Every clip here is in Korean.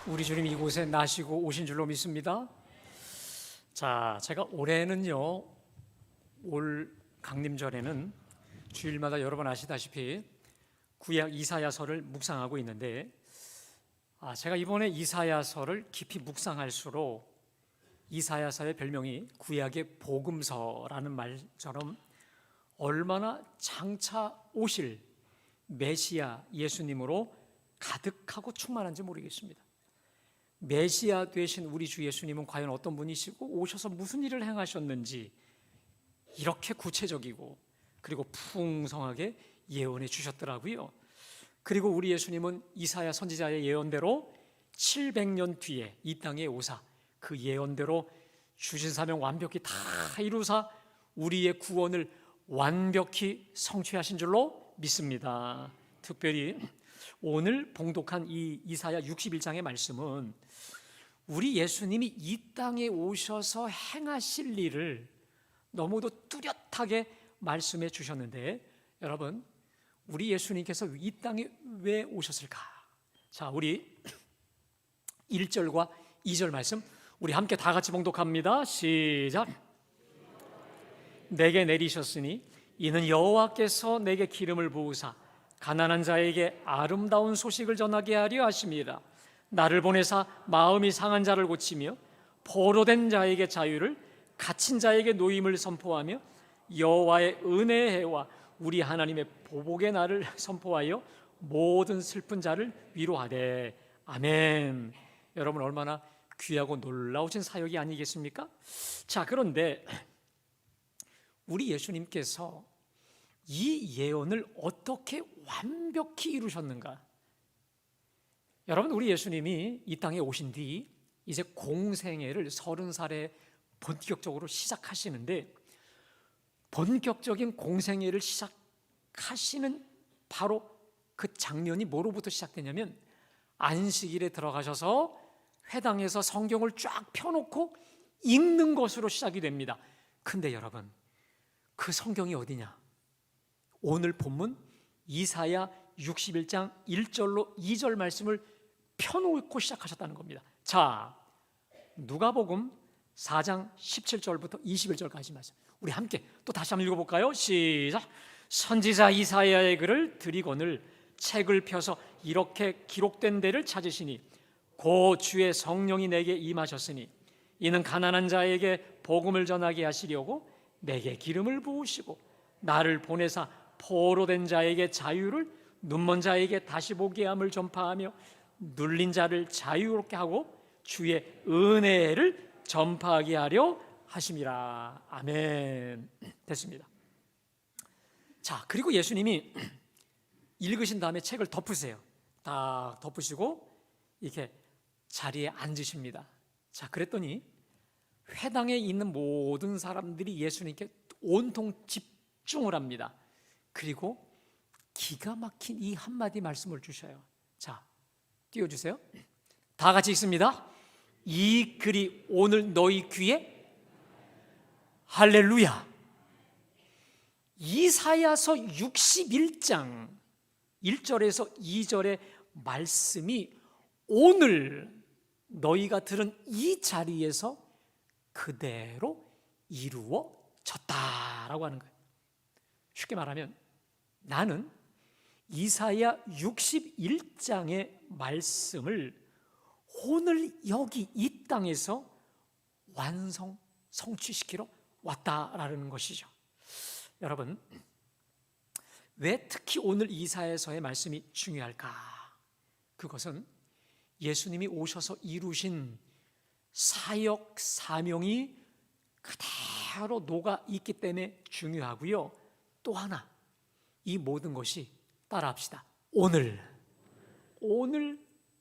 우리 주님 이곳에 나시고 오신 줄로 믿습니다. 자, 제가 올해는요, 올 강림절에는 주일마다 여러분 아시다시피 구약 이사야서를 묵상하고 있는데, 제가 이번에 이사야서를 깊이 묵상할수록 이사야서의 별명이 구약의 복음서라는 말처럼 얼마나 장차 오실 메시아 예수님으로 가득하고 충만한지 모르겠습니다. 메시아 되신 우리 주 예수님은 과연 어떤 분이시고 오셔서 무슨 일을 행하셨는지 이렇게 구체적이고 그리고 풍성하게 예언해 주셨더라고요. 그리고 우리 예수님은 이사야 선지자의 예언대로 700년 뒤에 이 땅에 오사 그 예언대로 주신 사명 완벽히 다 이루사 우리의 구원을 완벽히 성취하신 줄로 믿습니다. 특별히 오늘 봉독한 이 이사야 61장의 말씀은 우리 예수님이 이 땅에 오셔서 행하실 일을 너무도 뚜렷하게 말씀해 주셨는데, 여러분, 우리 예수님께서 이 땅에 왜 오셨을까? 자, 우리 1절과 2절 말씀 우리 함께 다 같이 봉독합니다. 시작. 내게 내리셨으니 이는 여호와께서 내게 기름을 부으사 가난한 자에게 아름다운 소식을 전하게 하려 하심이라. 나를 보내사 마음이 상한 자를 고치며 포로된 자에게 자유를, 갇힌 자에게 노임을 선포하며 여호와의 은혜의 해와 우리 하나님의 보복의 날을 선포하여 모든 슬픈 자를 위로하되. 아멘. 여러분, 얼마나 귀하고 놀라우신 사역이 아니겠습니까? 자, 그런데 우리 예수님께서 이 예언을 어떻게 완벽히 이루셨는가? 여러분, 우리 예수님이 이 땅에 오신 뒤 이제 공생애를 30살에 본격적으로 시작하시는데, 본격적인 공생애를 시작하시는 바로 그 장면이 뭐로부터 시작되냐면 안식일에 들어가셔서 회당에서 성경을 쫙 펴놓고 읽는 것으로 시작이 됩니다. 근데 여러분, 그 성경이 어디냐? 오늘 본문 이사야 61장 1절로 2절 말씀을 펴놓고 시작하셨다는 겁니다. 자, 누가복음 4장 17절부터 21절까지 말씀 우리 함께 또 다시 한번 읽어볼까요? 시작. 선지자 이사야의 글을 들이거늘 책을 펴서 이렇게 기록된 데를 찾으시니 고 주의 성령이 내게 임하셨으니 이는 가난한 자에게 복음을 전하게 하시려고 내게 기름을 부으시고 나를 보내사 포로된 자에게 자유를, 눈먼 자에게 다시 보게 함을 전파하며 눌린 자를 자유롭게 하고 주의 은혜를 전파하게 하려 하심이라. 아멘. 됐습니다. 자, 그리고 예수님이 읽으신 다음에 책을 덮으세요. 딱 덮으시고 이렇게 자리에 앉으십니다. 자, 그랬더니 회당에 있는 모든 사람들이 예수님께 온통 집중을 합니다. 그리고 기가 막힌 이 한마디 말씀을 주셔요. 자, 띄워주세요. 다 같이 읽습니다. 이 글이 오늘 너희 귀에, 할렐루야. 이사야서 61장 1절에서 2절의 말씀이 오늘 너희가 들은 이 자리에서 그대로 이루어졌다라고 하는 거예요. 쉽게 말하면 나는 이사야 61장의 말씀을 오늘 여기 이 땅에서 성취시키러 왔다라는 것이죠. 여러분, 왜 특히 오늘 이사야서의 말씀이 중요할까? 그것은 예수님이 오셔서 이루신 사역 사명이 그대로 녹아 있기 때문에 중요하고요. 또 하나, 이 모든 것이 따라합시다. 오늘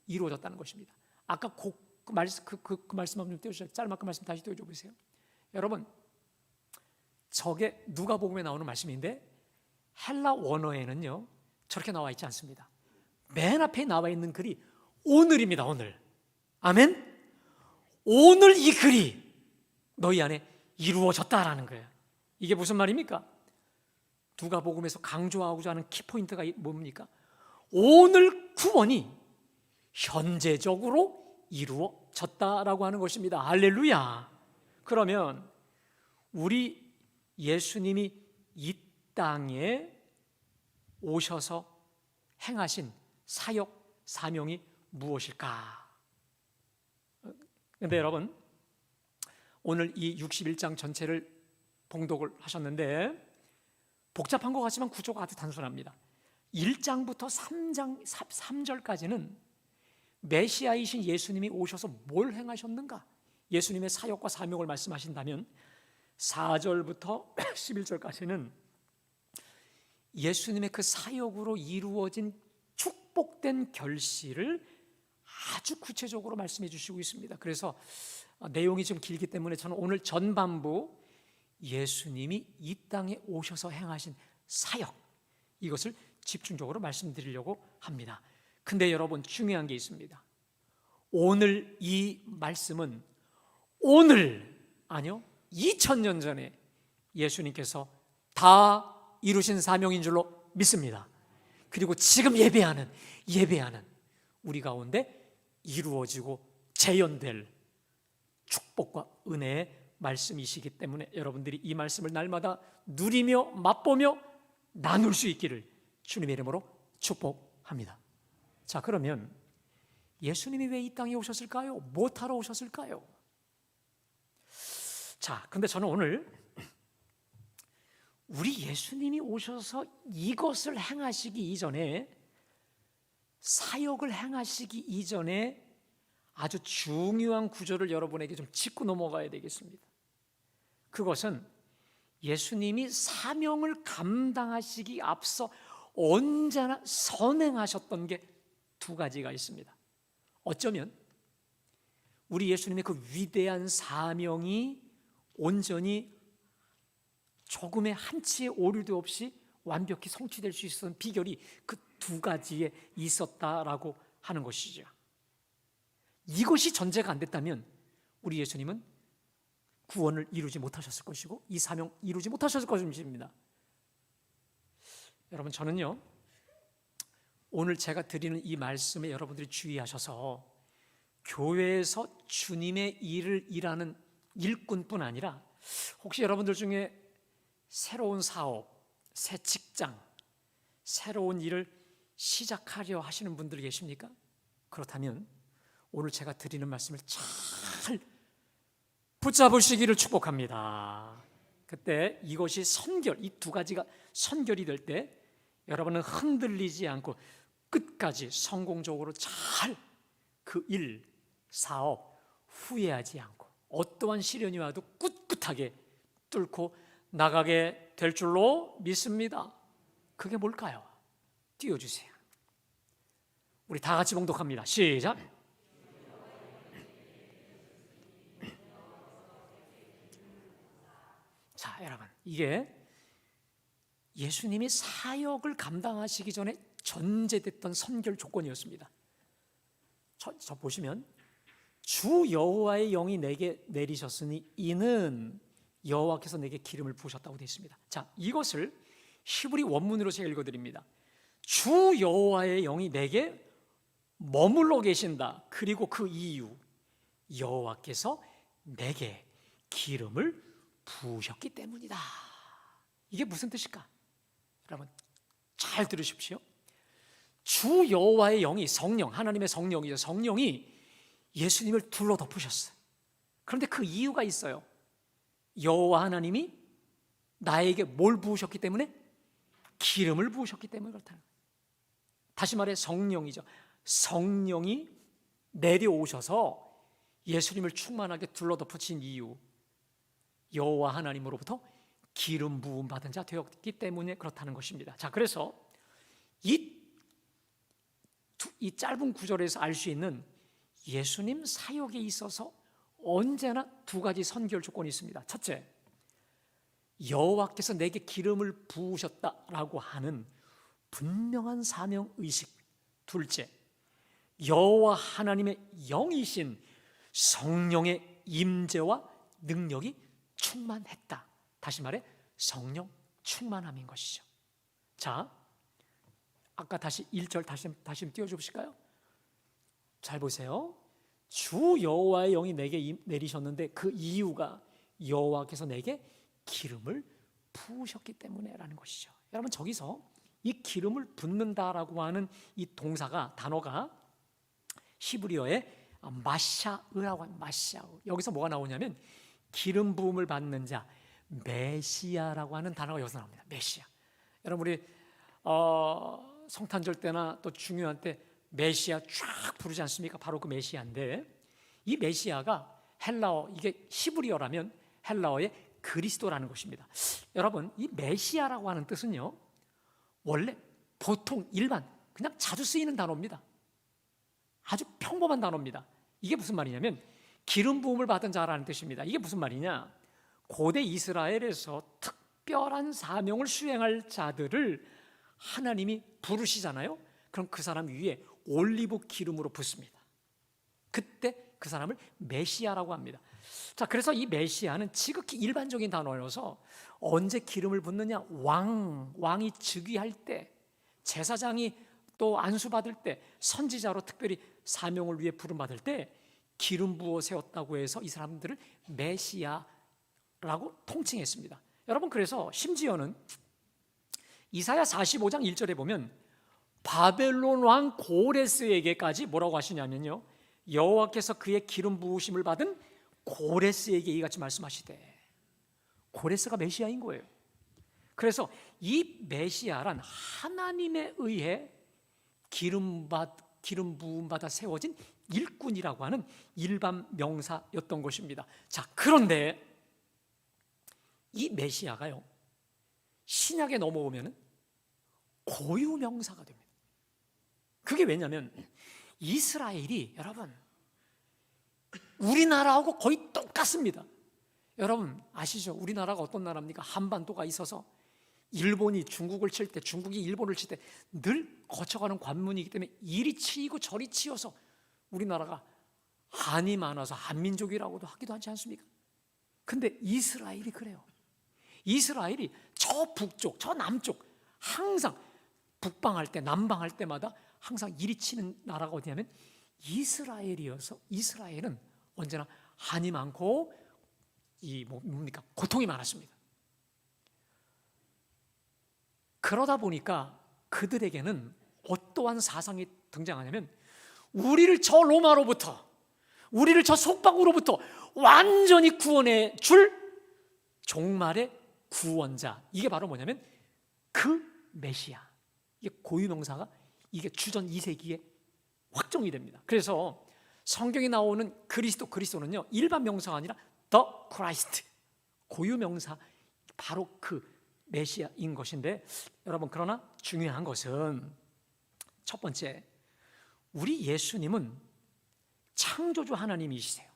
이루어졌다는 것입니다. 아까 그 말씀 한번 띄워주세요. 짤막한 말씀 다시 띄워줘 보세요. 여러분, 저게 누가복음에 나오는 말씀인데 헬라 원어에는요 저렇게 나와 있지 않습니다. 맨 앞에 나와 있는 글이 오늘입니다. 오늘. 아멘. 오늘 이 글이 너희 안에 이루어졌다라는 거예요. 이게 무슨 말입니까? 누가복음에서 강조하고자 하는 키포인트가 뭡니까? 오늘 구원이 현재적으로 이루어졌다라고 하는 것입니다. 할렐루야. 그러면 우리 예수님이 이 땅에 오셔서 행하신 사역, 사명이 무엇일까? 그런데 여러분, 오늘 이 61장 전체를 봉독을 하셨는데 복잡한 것 같지만 구조가 아주 단순합니다. 1장부터 3절까지는 메시아이신 예수님이 오셔서 뭘 행하셨는가? 예수님의 사역과 사명을 말씀하신다면 4절부터 11절까지는 예수님의 그 사역으로 이루어진 축복된 결실을 아주 구체적으로 말씀해 주시고 있습니다. 그래서 내용이 좀 길기 때문에 저는 오늘 전반부 예수님이 이 땅에 오셔서 행하신 사역, 이것을 집중적으로 말씀드리려고 합니다. 근데 여러분, 중요한 게 있습니다. 오늘 이 말씀은 아니요, 2000년 전에 예수님께서 다 이루신 사명인 줄로 믿습니다. 그리고 지금 예배하는 우리 가운데 이루어지고 재현될 축복과 은혜의 말씀이시기 때문에 여러분들이 이 말씀을 날마다 누리며 맛보며 나눌 수 있기를 주님의 이름으로 축복합니다. 자, 그러면 예수님이 왜 이 땅에 오셨을까요? 무엇하러 오셨을까요? 자, 근데 저는 오늘 우리 예수님이 오셔서 이것을 행하시기 이전에, 사역을 행하시기 이전에 아주 중요한 구조를 여러분에게 좀 짚고 넘어가야 되겠습니다. 그것은 예수님이 사명을 감당하시기 앞서 언제나 선행하셨던 게 두 가지가 있습니다. 어쩌면 우리 예수님의 그 위대한 사명이 온전히 조금의 한치의 오류도 없이 완벽히 성취될 수 있었던 비결이 그 두 가지에 있었다라고 하는 것이죠. 이것이 전제가 안 됐다면 우리 예수님은 구원을 이루지 못하셨을 것이고 이 사명 이루지 못하셨을 것입니다. 여러분, 저는요, 오늘 제가 드리는 이 말씀에 여러분들이 주의하셔서 교회에서 주님의 일을 일하는 일꾼뿐 아니라 혹시 여러분들 중에 새로운 사업, 새 직장, 새로운 일을 시작하려 하시는 분들 계십니까? 그렇다면 오늘 제가 드리는 말씀을 잘 붙잡으시기를 축복합니다. 그때 이것이 이 두 가지가 선결이 될 때 여러분은 흔들리지 않고 끝까지 성공적으로 잘 그 일, 사업 후회하지 않고 어떠한 시련이 와도 꿋꿋하게 뚫고 나가게 될 줄로 믿습니다. 그게 뭘까요? 띄워주세요. 우리 다 같이 봉독합니다. 시작. 자, 여러분, 이게 예수님이 사역을 감당하시기 전에 전제됐던 선결 조건이었습니다. 저 보시면 주 여호와의 영이 내게 내리셨으니 이는 여호와께서 내게 기름을 부으셨다고 되어 있습니다. 자, 이것을 히브리 원문으로 제가 읽어드립니다. 주 여호와의 영이 내게 머물러 계신다. 그리고 그 이유, 여호와께서 내게 기름을 부으셨기 때문이다. 이게 무슨 뜻일까? 여러분, 잘 들으십시오. 주 여호와의 영이, 성령, 하나님의 성령이죠. 성령이 예수님을 둘러 덮으셨어요. 그런데 그 이유가 있어요. 여호와 하나님이 나에게 뭘 부으셨기 때문에? 기름을 부으셨기 때문에 그렇다는 거예요. 다시 말해 성령이죠. 성령이 내려오셔서 예수님을 충만하게 둘러 덮으신 이유, 여호와 하나님으로부터 기름 부음 받은 자 되었기 때문에 그렇다는 것입니다. 자, 그래서 이 짧은 구절에서 알 수 있는 예수님 사역에 있어서 언제나 두 가지 선결 조건이 있습니다. 첫째, 여호와께서 내게 기름을 부으셨다라고 하는 분명한 사명 의식. 둘째, 여호와 하나님의 영이신 성령의 임재와 능력이 충만했다. 다시 말해 성령 충만함인 것이죠. 자, 아까 다시 1절 다시 띄워주실까요? 잘 보세요. 주 여호와의 영이 내게 내리셨는데 그 이유가 여호와께서 내게 기름을 부으셨기 때문에라는 것이죠. 여러분, 저기서 이 기름을 붓는다라고 하는 이 동사가, 단어가 히브리어의 마샤으라고 하는, 마샤으. 여기서 뭐가 나오냐면 기름 부음을 받는 자, 메시아라고 하는 단어가 여기서 나옵니다. 메시아. 여러분, 우리 성탄절 때나 또 중요한 때 메시아 쫙 부르지 않습니까? 바로 그 메시아인데, 이 메시아가 헬라어, 이게 히브리어라면 헬라어의 그리스도라는 것입니다. 여러분, 이 메시아라고 하는 뜻은요, 원래 보통 일반 그냥 자주 쓰이는 단어입니다. 아주 평범한 단어입니다. 이게 무슨 말이냐면 기름 부음을 받은 자라는 뜻입니다. 이게 무슨 말이냐? 고대 이스라엘에서 특별한 사명을 수행할 자들을 하나님이 부르시잖아요. 그럼 그 사람 위에 올리브 기름으로 붓습니다. 그때 그 사람을 메시아라고 합니다. 자, 그래서 이 메시아는 지극히 일반적인 단어여서 언제 기름을 붓느냐? 왕이 즉위할 때, 제사장이 또 안수받을 때, 선지자로 특별히 사명을 위해 부름받을 때 기름 부어 세웠다고 해서 이 사람들을 메시아라고 통칭했습니다. 여러분, 그래서 심지어는 이사야 45장 1절에 보면 바벨론 왕 고레스에게까지 뭐라고 하시냐면요, 여호와께서 그의 기름 부으심을 받은 고레스에게 이같이 말씀하시되, 고레스가 메시아인 거예요. 그래서 이 메시아란 하나님에 의해 기름 부음 받아 세워진 일꾼이라고 하는 일반 명사였던 것입니다. 자, 그런데 이 메시아가요, 신약에 넘어오면 고유 명사가 됩니다. 그게 왜냐하면 이스라엘이, 여러분, 우리나라하고 거의 똑같습니다. 여러분 아시죠? 우리나라가 어떤 나라입니까? 한반도가 있어서 일본이 중국을 칠 때, 중국이 일본을 칠 때 늘 거쳐가는 관문이기 때문에 이리 치이고 저리 치여서 우리나라가 한이 많아서 한민족이라고도 하기도 하지 않습니까? 근데 이스라엘이 그래요. 이스라엘이 저 북쪽, 저 남쪽, 항상 북방할 때, 남방할 때마다 항상 이리 치는 나라가 어디냐면 이스라엘이어서, 이스라엘은 언제나 한이 많고 뭡니까? 고통이 많았습니다. 그러다 보니까 그들에게는 어떠한 사상이 등장하냐면 우리를 저 로마로부터, 우리를 저 속박으로부터 완전히 구원해 줄 종말의 구원자, 이게 바로 뭐냐면 그 메시아. 이게 고유명사가 이게 주전 2세기에 확정이 됩니다. 그래서 성경에 나오는 그리스도는요, 일반 명사가 아니라 The Christ, 고유명사, 바로 그 메시아인 것인데, 여러분, 그러나 중요한 것은 첫 번째, 우리 예수님은 창조주 하나님이시세요.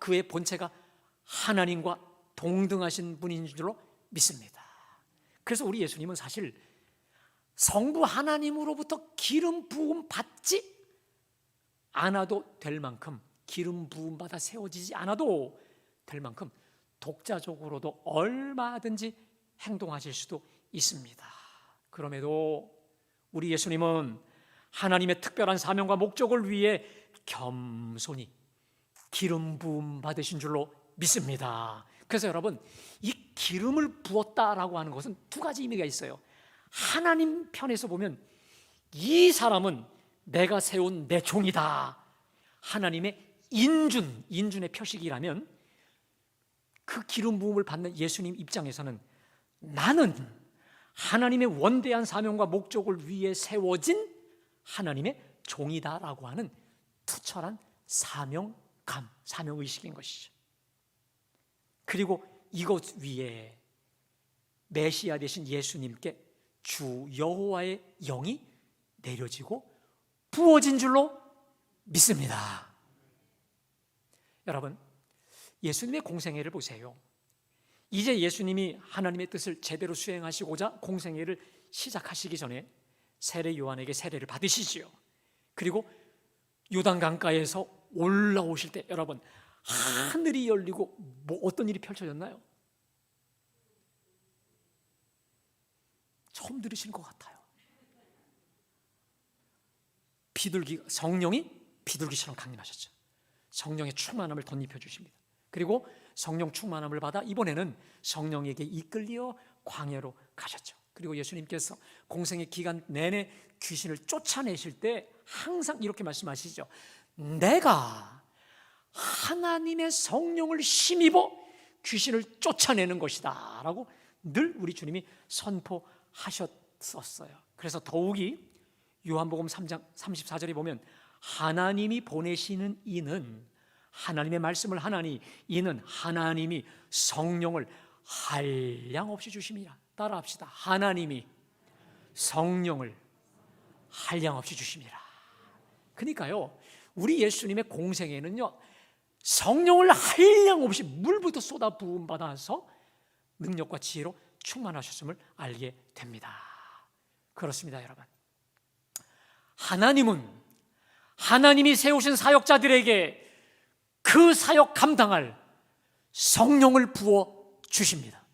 그의 본체가 하나님과 동등하신 분인 줄로 믿습니다. 그래서 우리 예수님은 사실 성부 하나님으로부터 기름 부음 받지 않아도 될 만큼, 기름 부음 받아 세워지지 않아도 될 만큼 독자적으로도 얼마든지 행동하실 수도 있습니다. 그럼에도 우리 예수님은 하나님의 특별한 사명과 목적을 위해 겸손히 기름 부음 받으신 줄로 믿습니다. 그래서 여러분, 이 기름을 부었다라고 하는 것은 두 가지 의미가 있어요. 하나님 편에서 보면 이 사람은 내가 세운 내 종이다, 하나님의 인준의 표식이라면, 그 기름 부음을 받는 예수님 입장에서는 나는 하나님의 원대한 사명과 목적을 위해 세워진 하나님의 종이다라고 하는 투철한 사명감, 사명의식인 것이죠. 그리고 이것 위에 메시아 되신 예수님께 주 여호와의 영이 내려지고 부어진 줄로 믿습니다. 여러분, 예수님의 공생애를 보세요. 이제 예수님이 하나님의 뜻을 제대로 수행하시고자 공생애를 시작하시기 전에 세례 요한에게 세례를 받으시지요. 그리고 요단강가에서 올라오실 때, 여러분, 하늘이 열리고 어떤 일이 펼쳐졌나요? 처음 들으시는 것 같아요. 비둘기가, 성령이 비둘기처럼 강림하셨죠. 성령의 충만함을 덧입혀 주십니다. 그리고 성령 충만함을 받아 이번에는 성령에게 이끌려 광야로 가셨죠. 그리고 예수님께서 공생의 기간 내내 귀신을 쫓아내실 때 항상 이렇게 말씀하시죠. 내가 하나님의 성령을 힘입어 귀신을 쫓아내는 것이다 라고 늘 우리 주님이 선포하셨었어요. 그래서 더욱이 요한복음 3장 34절에 보면 하나님이 보내시는 이는, 하나님의 말씀을 하나니 이는 하나님이 성령을 한량없이 주심이라. 따라합시다. 하나님이 성령을 한량없이 주심이라. 그러니까요, 우리 예수님의 공생애는요, 성령을 한량없이 물부터 쏟아 부음 받아서 능력과 지혜로 충만하셨음을 알게 됩니다. 그렇습니다, 여러분. 하나님은 하나님이 세우신 사역자들에게 그 사역 감당할 성령을 부어 주십니다.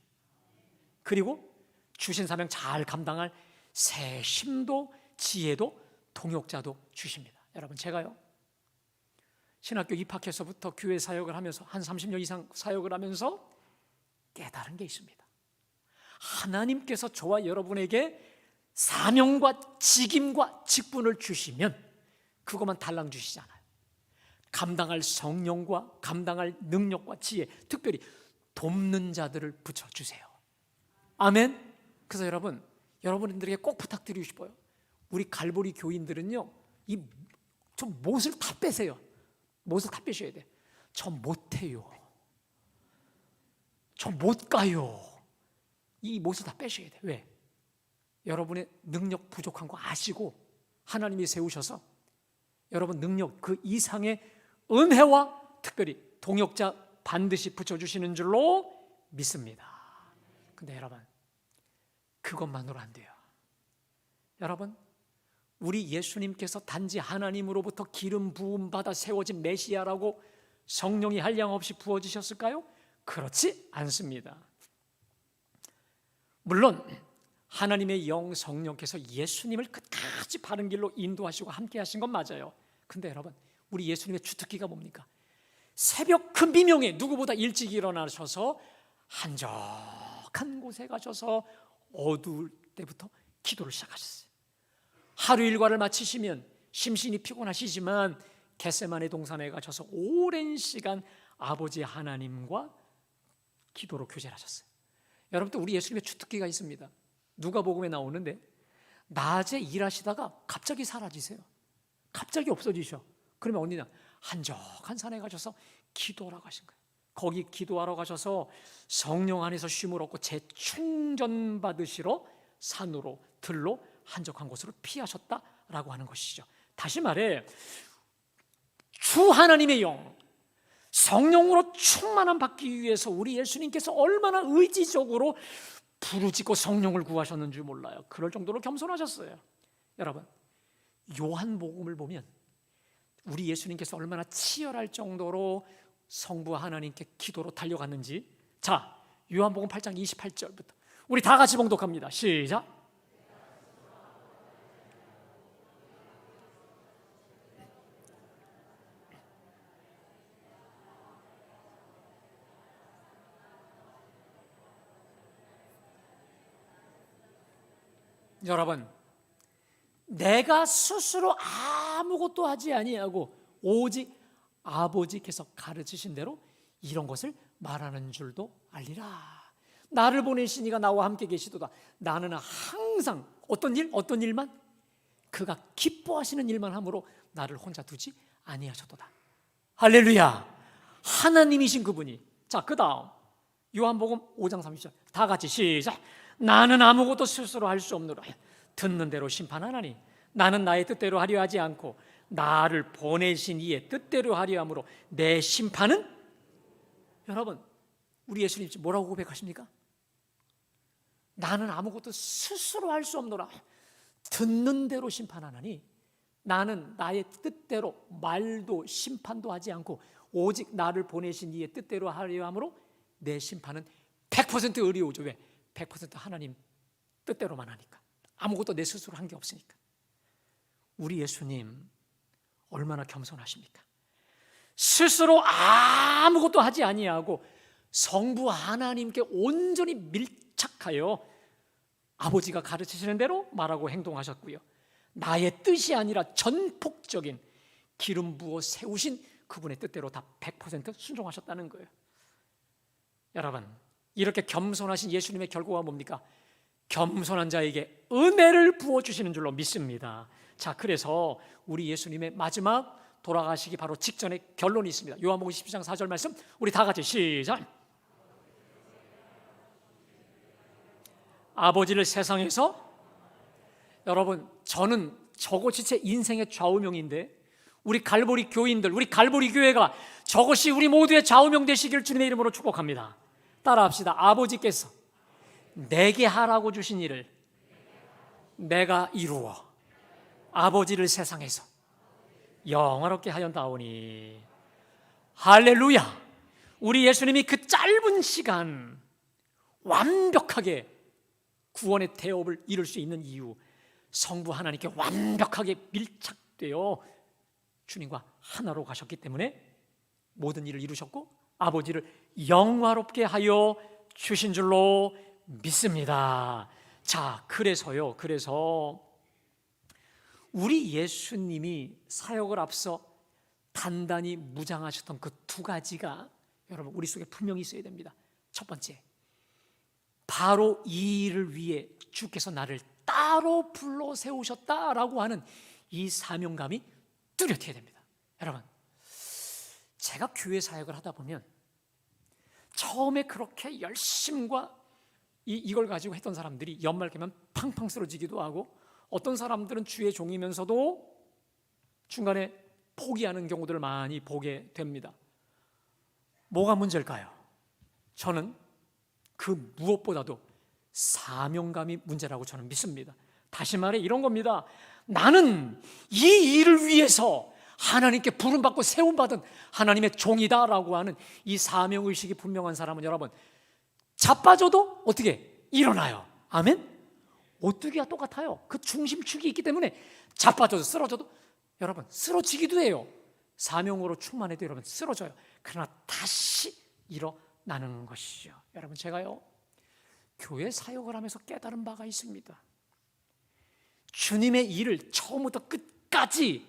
그리고 주신 사명 잘 감당할 새 힘도 지혜도 동역자도 주십니다. 여러분, 제가요 신학교 입학해서부터 교회 사역을 하면서 한 30년 이상 사역을 하면서 깨달은 게 있습니다. 하나님께서 저와 여러분에게 사명과 직임과 직분을 주시면 그것만 달랑 주시지 않아요. 감당할 성령과 감당할 능력과 지혜, 특별히 돕는 자들을 붙여주세요. 아멘. 그래서 여러분들에게 꼭 부탁드리고 싶어요. 우리 갈보리 교인들은요, 좀 못을 다 빼세요. 못을 다 빼셔야 돼. 저 못해요, 저 못 가요, 이 못을 다 빼셔야 돼. 왜? 여러분의 능력 부족한 거 아시고 하나님이 세우셔서 여러분 능력 그 이상의 은혜와 특별히 동역자 반드시 붙여주시는 줄로 믿습니다. 근데 여러분, 그것만으로 안 돼요. 여러분, 우리 예수님께서 단지 하나님으로부터 기름 부음 받아 세워진 메시아라고 성령이 한량없이 부어주셨을까요? 그렇지 않습니다. 물론 하나님의 영 성령께서 예수님을 끝까지 바른 길로 인도하시고 함께 하신 건 맞아요. 근데 여러분, 우리 예수님의 주특기가 뭡니까? 새벽 큰 비명에 누구보다 일찍 일어나셔서 한적한 곳에 가셔서 어두울 때부터 기도를 시작하셨어요. 하루 일과를 마치시면 심신이 피곤하시지만 겟세마네 동산에 가셔서 오랜 시간 아버지 하나님과 기도로 교제를 하셨어요. 여러분들, 우리 예수님의 주특기가 있습니다. 누가복음에 나오는데 낮에 일하시다가 갑자기 사라지세요. 갑자기 없어지셔. 그러면 어디냐? 한적한 산에 가셔서 기도하러 가신 거예요. 거기 기도하러 가셔서 성령 안에서 쉼을 얻고 재충전 받으시러 산으로 들로 한적한 곳으로 피하셨다라고 하는 것이죠. 다시 말해, 주 하나님의 영 성령으로 충만함 받기 위해서 우리 예수님께서 얼마나 의지적으로 부르짖고 성령을 구하셨는지 몰라요. 그럴 정도로 겸손하셨어요. 여러분, 요한복음을 보면 우리 예수님께서 얼마나 치열할 정도로 성부 하나님께 기도로 달려갔는지, 자, 요한복음 8장 28절부터 우리 다 같이 봉독합니다. 시작. 여러분, 내가 스스로 아무것도 하지 아니하고 오직 아버지께서 가르치신 대로 이런 것을 말하는 줄도 알리라. 나를 보내신 이가 나와 함께 계시도다. 나는 항상 어떤 일만? 그가 기뻐하시는 일만 함으로 나를 혼자 두지 아니하셨도다. 할렐루야. 하나님이신 그분이. 자, 그 다음 요한복음 5장 30절 다 같이 시작. 나는 아무것도 스스로 할 수 없노라. 듣는 대로 심판하나니 나는 나의 뜻대로 하려 하지 않고 나를 보내신 이의 뜻대로 하려 함으로 내 심판은, 여러분, 우리 예수님 뭐라고 고백하십니까? 나는 아무것도 스스로 할 수 없노라. 듣는 대로 심판하나니 나는 나의 뜻대로 말도 심판도 하지 않고 오직 나를 보내신 이의 뜻대로 하려 함으로 내 심판은 100% 의리오죠. 왜? 100% 하나님 뜻대로만 하니까. 아무것도 내 스스로 한 게 없으니까. 우리 예수님 얼마나 겸손하십니까? 스스로 아무것도 하지 아니하고 성부 하나님께 온전히 밀착하여 아버지가 가르치시는 대로 말하고 행동하셨고요, 나의 뜻이 아니라 전폭적인 기름 부어 세우신 그분의 뜻대로 다 100% 순종하셨다는 거예요. 여러분, 이렇게 겸손하신 예수님의 결과가 뭡니까? 겸손한 자에게 은혜를 부어주시는 줄로 믿습니다. 자, 그래서 우리 예수님의 마지막 돌아가시기 바로 직전에 결론이 있습니다. 요한복음 12장 4절 말씀 우리 다 같이 시작. 아버지를 세상에서, 여러분, 저는 저것이 제 인생의 좌우명인데 우리 갈보리 교인들, 우리 갈보리 교회가 저것이 우리 모두의 좌우명 되시길 주님의 이름으로 축복합니다. 따라합시다. 아버지께서 내게 하라고 주신 일을 내가 이루어 아버지를 세상에서 영화롭게 하였다오니. 할렐루야. 우리 예수님이 그 짧은 시간 완벽하게 구원의 대업을 이룰 수 있는 이유, 성부 하나님께 완벽하게 밀착되어 주님과 하나로 가셨기 때문에 모든 일을 이루셨고 아버지를 영화롭게 하여 주신 줄로 믿습니다. 자, 그래서 우리 예수님이 사역을 앞서 단단히 무장하셨던 그 두 가지가 여러분 우리 속에 분명히 있어야 됩니다. 첫 번째, 바로 이 일을 위해 주께서 나를 따로 불러 세우셨다라고 하는 이 사명감이 뚜렷해야 됩니다. 여러분, 제가 교회 사역을 하다 보면 처음에 그렇게 열심과 이걸 가지고 했던 사람들이 연말 되면 팡팡 쓰러지기도 하고, 어떤 사람들은 주의 종이면서도 중간에 포기하는 경우들을 많이 보게 됩니다. 뭐가 문제일까요? 저는 그 무엇보다도 사명감이 문제라고 저는 믿습니다. 다시 말해 이런 겁니다. 나는 이 일을 위해서 하나님께 부름받고 세움받은 하나님의 종이다라고 하는 이 사명의식이 분명한 사람은 여러분 자빠져도 어떻게 일어나요. 아멘? 오뚜기와 똑같아요. 그 중심축이 있기 때문에 자빠져도 쓰러져도 여러분 쓰러지기도 해요. 사명으로 충만해도 여러분 쓰러져요. 그러나 다시 일어나는 것이죠. 여러분, 제가요 교회 사역을 하면서 깨달은 바가 있습니다. 주님의 일을 처음부터 끝까지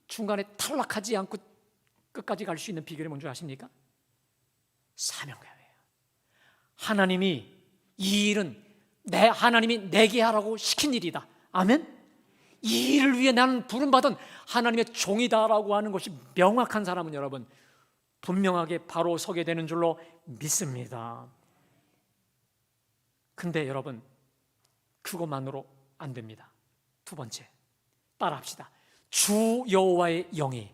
중간에 탈락하지 않고 끝까지 갈 수 있는 비결이 뭔지 아십니까? 사명감이에요. 하나님이 이 일은 하나님이 내게 하라고 시킨 일이다. 아멘? 이 일을 위해 나는 부름받은 하나님의 종이다라고 하는 것이 명확한 사람은 여러분 분명하게 바로 서게 되는 줄로 믿습니다. 근데 여러분 그것만으로 안 됩니다. 두 번째, 따라합시다. 주 여호와의 영이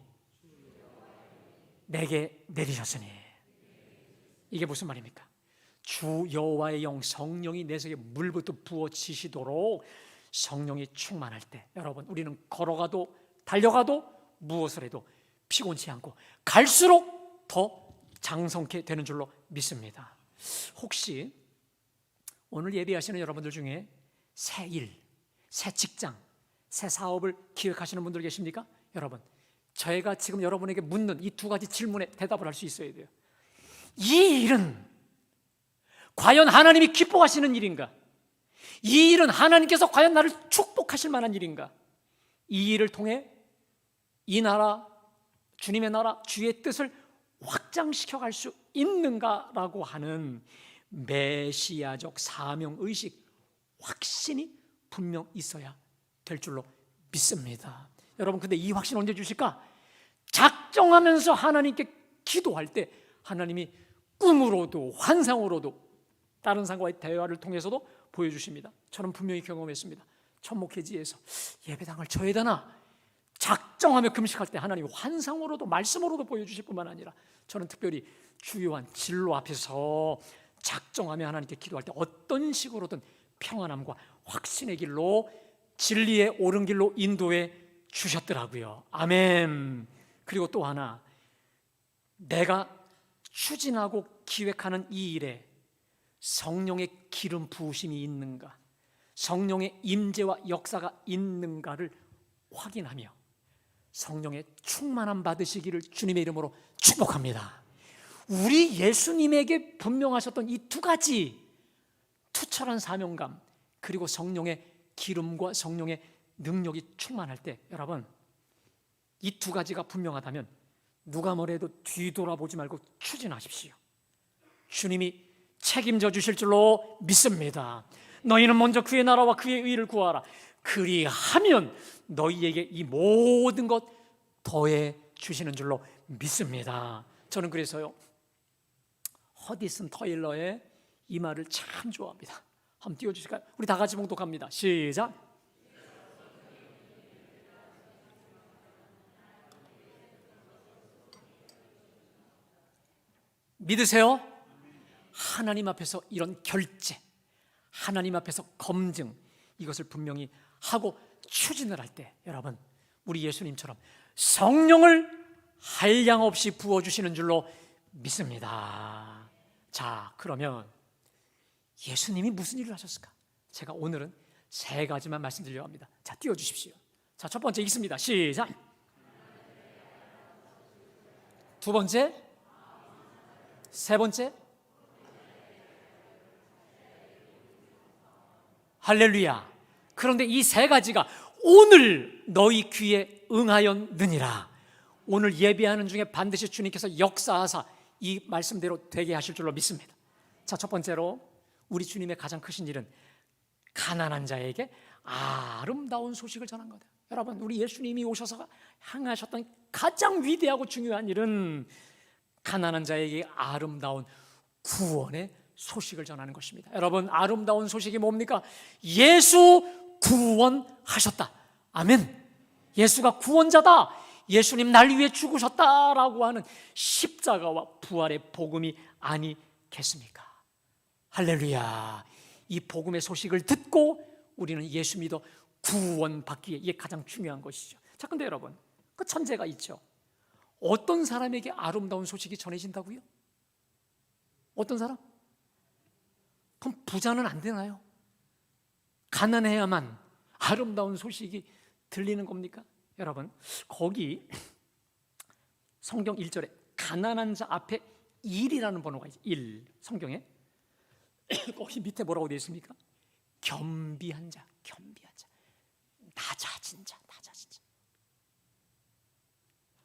내게 내리셨으니. 이게 무슨 말입니까? 주 여호와의 영, 성령이 내 속에 물부터 부어지시도록 성령이 충만할 때 여러분 우리는 걸어가도 달려가도 무엇을 해도 피곤치 않고 갈수록 더 장성케 되는 줄로 믿습니다. 혹시 오늘 예배하시는 여러분들 중에 새 일, 새 직장, 새 사업을 기획하시는 분들 계십니까? 여러분, 저희가 지금 여러분에게 묻는 이 두 가지 질문에 대답을 할 수 있어야 돼요. 이 일은 과연 하나님이 기뻐하시는 일인가? 이 일은 하나님께서 과연 나를 축복하실 만한 일인가? 이 일을 통해 이 나라, 주님의 나라, 주의 뜻을 확장시켜 갈 수 있는가라고 하는 메시아적 사명의식, 확신이 분명 있어야 될 줄로 믿습니다. 여러분, 근데 이 확신 언제 주실까? 작정하면서 하나님께 기도할 때 하나님이 꿈으로도 환상으로도 다른 사람과의 대화를 통해서도 보여주십니다. 저는 분명히 경험했습니다. 천목회지에서 예배당을 져야 되나 작정하며 금식할 때 하나님이 환상으로도 말씀으로도 보여주실 뿐만 아니라 저는 특별히 주요한 진로 앞에서 작정하며 하나님께 기도할 때 어떤 식으로든 평안함과 확신의 길로 진리의 옳은 길로 인도해 주셨더라고요. 아멘. 그리고 또 하나, 내가 추진하고 기획하는 이 일에 성령의 기름 부으심이 있는가, 성령의 임재와 역사가 있는가를 확인하며 성령의 충만함 받으시기를 주님의 이름으로 축복합니다. 우리 예수님에게 분명하셨던 이 두 가지, 투철한 사명감 그리고 성령의 기름과 성령의 능력이 충만할 때, 여러분 이 두 가지가 분명하다면 누가 뭐래도 뒤돌아보지 말고 추진하십시오. 주님이 책임져 주실 줄로 믿습니다. 너희는 먼저 그의 나라와 그의 의를 구하라. 그리하면 너희에게 이 모든 것 더해 주시는 줄로 믿습니다. 저는 그래서요, 허디슨 터일러의 이 말을 참 좋아합니다. 한번 띄워주실까요? 우리 다 같이 봉독합니다. 시작. 믿으세요? 하나님 앞에서 이런 결제, 하나님 앞에서 검증, 이것을 분명히 하고 추진을 할 때, 여러분 우리 예수님처럼 성령을 한량없이 부어주시는 줄로 믿습니다. 자, 그러면 예수님이 무슨 일을 하셨을까? 제가 오늘은 세 가지만 말씀드리려고 합니다. 자, 띄워주십시오. 자, 첫 번째 읽습니다. 시작. 두 번째, 세 번째, 할렐루야. 그런데 이 세 가지가 오늘 너희 귀에 응하였느니라. 오늘 예배하는 중에 반드시 주님께서 역사하사 이 말씀대로 되게 하실 줄로 믿습니다. 자, 첫 번째로 우리 주님의 가장 크신 일은 가난한 자에게 아름다운 소식을 전한 거다. 여러분, 우리 예수님이 오셔서 행하셨던 가장 위대하고 중요한 일은 가난한 자에게 아름다운 구원의 소식을 전하는 것입니다. 여러분, 아름다운 소식이 뭡니까? 예수 구원하셨다. 아멘. 예수가 구원자다. 예수님 날 위해 죽으셨다라고 하는 십자가와 부활의 복음이 아니겠습니까? 할렐루야. 이 복음의 소식을 듣고 우리는 예수 믿어 구원받기에, 이게 가장 중요한 것이죠. 자, 근데 여러분, 그 천재가 있죠. 어떤 사람에게 아름다운 소식이 전해진다고요? 어떤 사람? 그럼 부자는 안 되나요? 가난해야만 아름다운 소식이 들리는 겁니까? 여러분, 거기 성경 1절에 가난한 자 앞에 1이라는 번호가 있어요. 1, 성경에. 거기 밑에 뭐라고 되어 있습니까? 겸비한 자, 겸비한 자, 낮아진 자, 낮아진 자.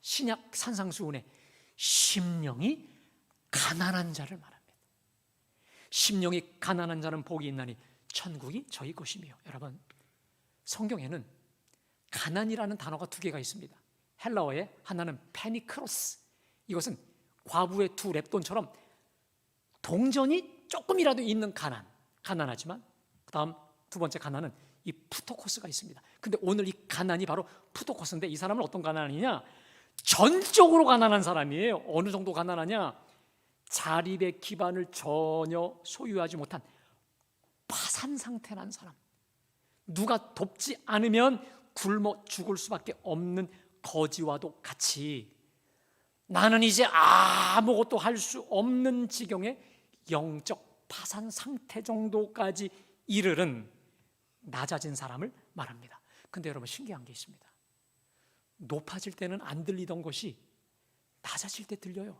신약 산상수훈에 심령이 가난한 자를 말합니다. 심령이 가난한 자는 복이 있나니 천국이 저희 것이며. 여러분, 성경에는 가난이라는 단어가 두 개가 있습니다. 헬라어의 하나는 페니크로스, 이것은 과부의 두 랩돈처럼 동전이 조금이라도 있는 가난, 가난하지만 그 다음 두 번째 가난은 이 푸토코스가 있습니다. 근데 오늘 이 가난이 바로 푸토코스인데, 이 사람은 어떤 가난이냐? 전적으로 가난한 사람이에요. 어느 정도 가난하냐? 자립의 기반을 전혀 소유하지 못한 파산 상태 난 사람, 누가 돕지 않으면 굶어 죽을 수밖에 없는 거지와도 같이 나는 이제 아무것도 할 수 없는 지경의 영적 파산 상태 정도까지 이르른 낮아진 사람을 말합니다. 근데 여러분, 신기한 게 있습니다. 높아질 때는 안 들리던 것이 낮아질 때 들려요.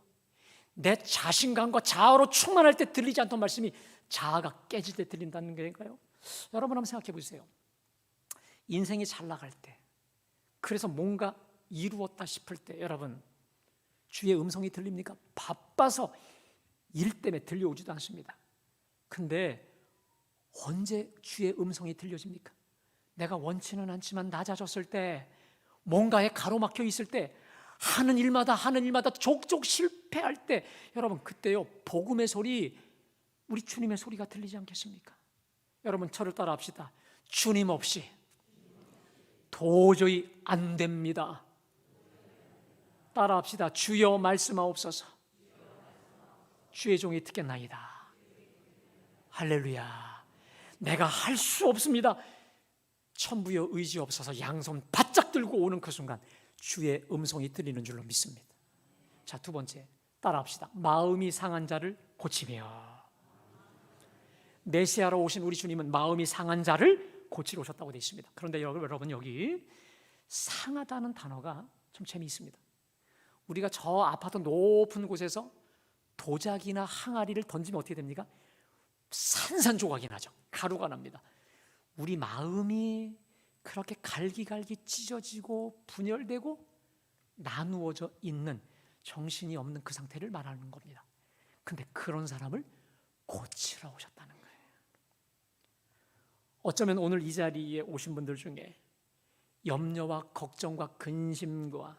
내 자신감과 자아로 충만할 때 들리지 않던 말씀이 자아가 깨질 때 들린다는 거니까요. 여러분, 한번 생각해 보세요. 인생이 잘 나갈 때, 그래서 뭔가 이루었다 싶을 때, 여러분 주의 음성이 들립니까? 바빠서 일 때문에 들려오지도 않습니다. 근데 언제 주의 음성이 들려집니까? 내가 원치는 않지만 낮아졌을 때, 뭔가에 가로막혀 있을 때, 하는 일마다 족족 실패할 때, 여러분 그때요 복음의 소리, 우리 주님의 소리가 들리지 않겠습니까? 여러분, 저를 따라 합시다. 주님 없이 도저히 안 됩니다. 따라 합시다. 주여 말씀하옵소서. 주의 종이 듣겠나이다. 할렐루야. 내가 할 수 없습니다. 천부여 의지 없어서 양손 바짝 들고 오는 그 순간 주의 음성이 들리는 줄로 믿습니다. 자, 두 번째, 따라합시다. 마음이 상한 자를 고치며. 메시아로 오신 우리 주님은 마음이 상한 자를 고치러 오셨다고 되어 있습니다. 그런데 여러분, 여기 상하다는 단어가 좀 재미있습니다. 우리가 저 아파트 높은 곳에서 도자기나 항아리를 던지면 어떻게 됩니까? 산산조각이 나죠. 가루가 납니다. 우리 마음이 그렇게 갈기갈기 찢어지고 분열되고 나누어져 있는, 정신이 없는 그 상태를 말하는 겁니다. 근데 그런 사람을 고치러 오셨다는 거예요. 어쩌면 오늘 이 자리에 오신 분들 중에 염려와 걱정과 근심과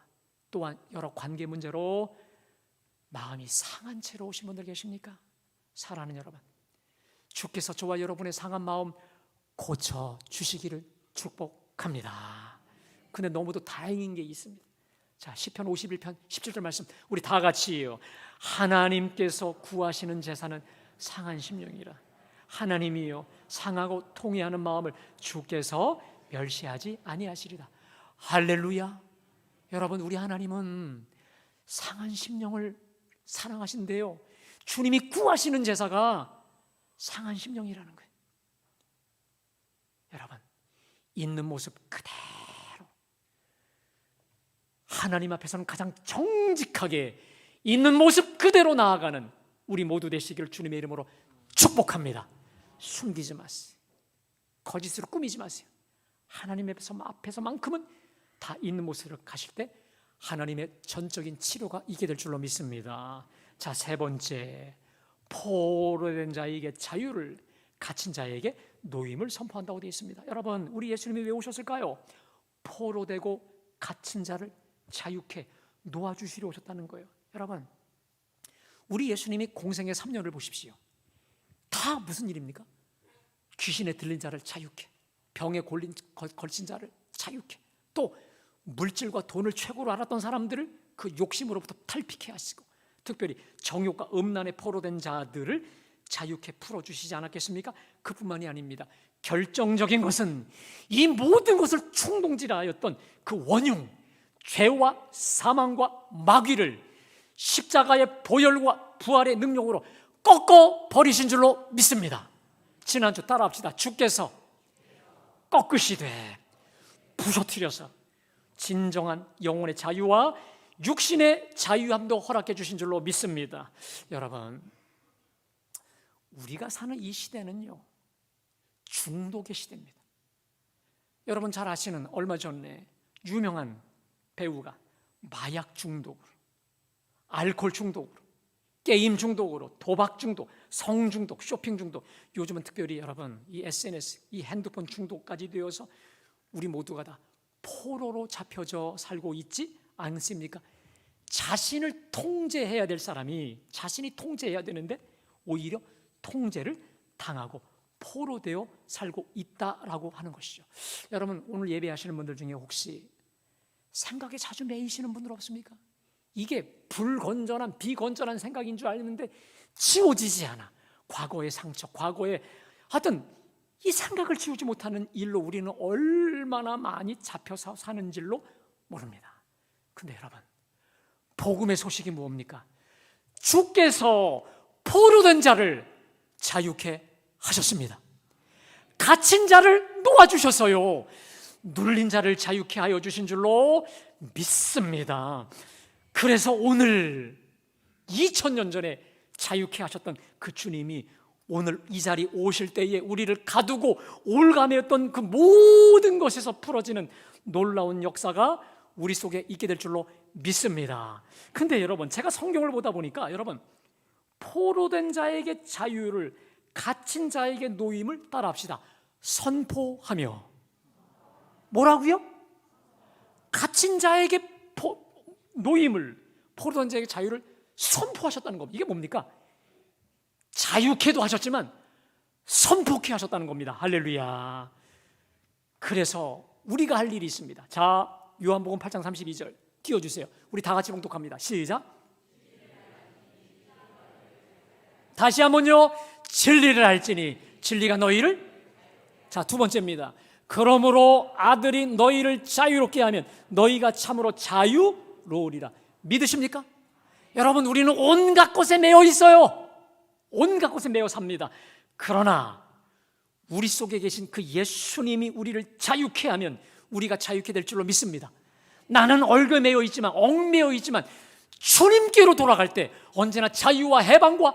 또한 여러 관계 문제로 마음이 상한 채로 오신 분들 계십니까? 사랑하는 여러분, 주께서 저와 여러분의 상한 마음 고쳐주시기를 축복합니다. 근데 너무도 다행인 게 있습니다. 자, 시편 51편 17절 말씀 우리 다 같이요. 하나님께서 구하시는 제사는 상한 심령이라. 하나님이요, 상하고 통회하는 마음을 주께서 멸시하지 아니하시리라. 할렐루야. 여러분, 우리 하나님은 상한 심령을 사랑하신대요. 주님이 구하시는 제사가 상한 심령이라는 거예요. 여러분, 있는 모습 그대로 하나님 앞에서는 가장 정직하게 있는 모습 그대로 나아가는 우리 모두 되시기를 주님의 이름으로 축복합니다. 숨기지 마세요. 거짓으로 꾸미지 마세요. 하나님 앞에서만큼은 다 있는 모습으로 가실 때 하나님의 전적인 치료가 있게 될 줄로 믿습니다. 자, 세 번째, 포로된 자에게 자유를, 갇힌 자에게 노임을 선포한다고 되어 있습니다. 여러분, 우리 예수님이 왜 오셨을까요? 포로되고 갇힌 자를 자유케 놓아주시려 오셨다는 거예요. 여러분, 우리 예수님이 공생의 3년을 보십시오. 다 무슨 일입니까? 귀신에 들린 자를 자유케, 병에 걸친 자를 자유케, 또 물질과 돈을 최고로 알았던 사람들을 그 욕심으로부터 탈피케 하시고, 특별히 정욕과 음란에 포로된 자들을 자유케 풀어주시지 않았겠습니까? 그뿐만이 아닙니다. 결정적인 것은 이 모든 것을 충동질하였던 그 원흉, 죄와 사망과 마귀를 십자가의 보혈과 부활의 능력으로 꺾어 버리신 줄로 믿습니다. 지난주 따라합시다. 주께서 꺾으시되 부서뜨려서 진정한 영혼의 자유와 육신의 자유함도 허락해 주신 줄로 믿습니다. 여러분, 우리가 사는 이 시대는요, 중독의 시대입니다. 여러분 잘 아시는, 얼마 전에 유명한 배우가 마약 중독으로, 알코올 중독으로, 게임 중독으로, 도박 중독, 성 중독, 쇼핑 중독, 요즘은 특별히 여러분 이 SNS, 이 핸드폰 중독까지 되어서 우리 모두가 다 포로로 잡혀져 살고 있지 않습니까? 자신을 통제해야 될 사람이 자신이 통제해야 되는데 오히려 통제를 당하고 포로되어 살고 있다라고 하는 것이죠. 여러분, 오늘 예배하시는 분들 중에 혹시 생각에 자주 매이시는 분들 없습니까? 이게 불건전한 비건전한 생각인 줄 알았는데 지워지지 않아. 과거의 상처, 과거의 하여튼 이 생각을 지우지 못하는 일로 우리는 얼마나 많이 잡혀서 사는 줄로 모릅니다. 근데 여러분, 복음의 소식이 뭡니까? 주께서 포로된 자를 자유케 하셨습니다. 갇힌 자를 놓아주셔서요, 눌린 자를 자유케 하여 주신 줄로 믿습니다. 그래서 오늘 2000년 전에 자유케 하셨던 그 주님이 오늘 이 자리 오실 때에 우리를 가두고 올가매었던 그 모든 것에서 풀어지는 놀라운 역사가 우리 속에 있게 될 줄로 믿습니다. 근데 여러분, 제가 성경을 보다 보니까 여러분, 포로된 자에게 자유를, 갇힌 자에게 노임을 따라합시다. 선포하며. 뭐라고요? 갇힌 자에게 노임을, 포로된 자에게 자유를 선포하셨다는 겁니다. 이게 뭡니까? 자유케도 하셨지만 선포케 하셨다는 겁니다. 할렐루야. 그래서 우리가 할 일이 있습니다. 자, 요한복음 8장 32절 띄워주세요. 우리 다 같이 봉독합니다. 시작. 다시 한번요. 진리를 알지니 진리가 너희를, 자, 두 번째입니다. 그러므로 아들이 너희를 자유롭게 하면 너희가 참으로 자유로우리라. 믿으십니까? 여러분, 우리는 온갖 것에 매여 있어요. 온갖 것에 매여 삽니다. 그러나 우리 속에 계신 그 예수님이 우리를 자유케 하면 우리가 자유케 될 줄로 믿습니다. 나는 얽매여 있지만, 얽매여 있지만 주님께로 돌아갈 때 언제나 자유와 해방과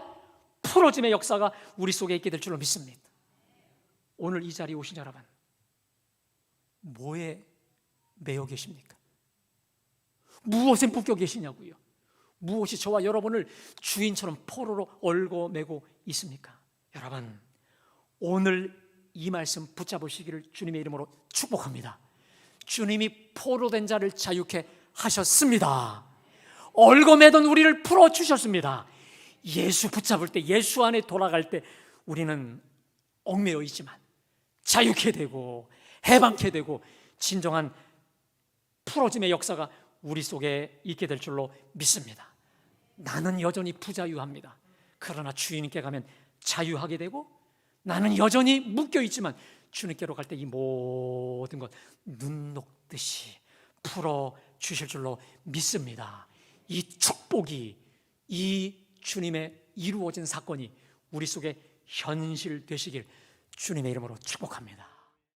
풀어짐의 역사가 우리 속에 있게 될 줄로 믿습니다. 오늘 이 자리에 오신 여러분, 뭐에 매여 계십니까? 무엇에 묶여 계시냐고요? 무엇이 저와 여러분을 주인처럼 포로로 얽어매고 있습니까? 여러분, 오늘 이 말씀 붙잡으시기를 주님의 이름으로 축복합니다. 주님이 포로된 자를 자유케 하셨습니다. 얽어매던 우리를 풀어주셨습니다. 예수 붙잡을 때, 예수 안에 돌아갈 때 우리는 얽매여 있지만 자유케 되고 해방케 되고 진정한 풀어짐의 역사가 우리 속에 있게 될 줄로 믿습니다. 나는 여전히 부자유합니다. 그러나 주님께 가면 자유하게 되고, 나는 여전히 묶여 있지만 주님께로 갈 때 이 모든 것 눈 녹듯이 풀어 주실 줄로 믿습니다. 이 축복이, 이 주님의 이루어진 사건이 우리 속에 현실되시길 주님의 이름으로 축복합니다.